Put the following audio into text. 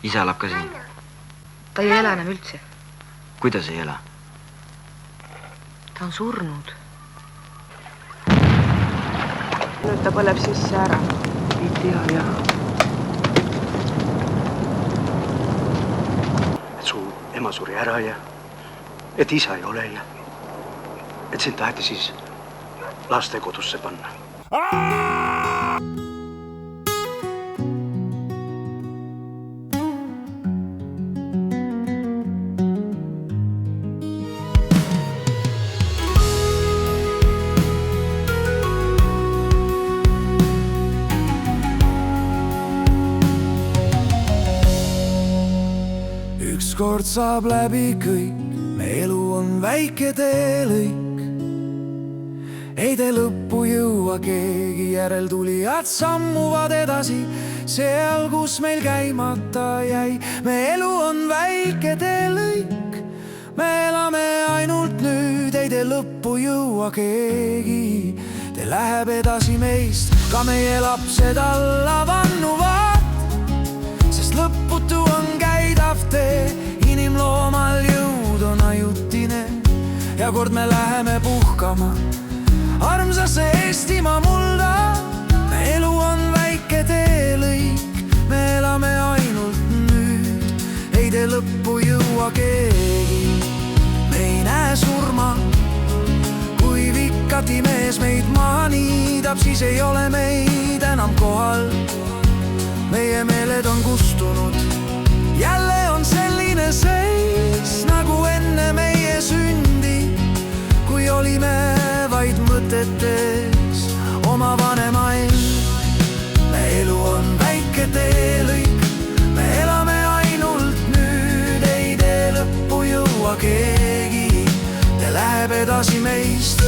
Isa elab ka siin? Ta ei ela enam üldse. Kuidas ei ela? Ta on surnud. Nüüd ta põleb sisse ära. Ei tea, jah. Et su ema suri ära ja et isa ei ole ja et sind taheti siis lastekodusse panna. Ükskord saab läbi kõik, me elu on väike teelõik. Ei tee lõppu jõua keegi, järeltulijad sammuvad edasi seal, kus meil käimata jäi. Me elu on väike teelõik, me elame ainult nüüd, ei tee lõppu jõua keegi. Te läheb edasi meist, ka meie lapsed alla vannuvad, sest lõputu on käidav tee. Inimloomal jõud on ajutine ja kord me läheme puhkama armsasse Eestimaa mulda. Me elu on väike teelõik, me elame ainult nüüd, ei tee lõppu jõua keegi. Me ei näe surma, kui vikati mees meid maha niidab, siis ei ole meid enam kohal. Meie meeled on kustunud, jälle on selline seis nagu enne meie sündi, kui olime vaid mõtetes oma vanema end. Me elu on väike teelõik, me elame ainult nüüd, ei tee lõppu jõua keegi. Te läheb edasi meist.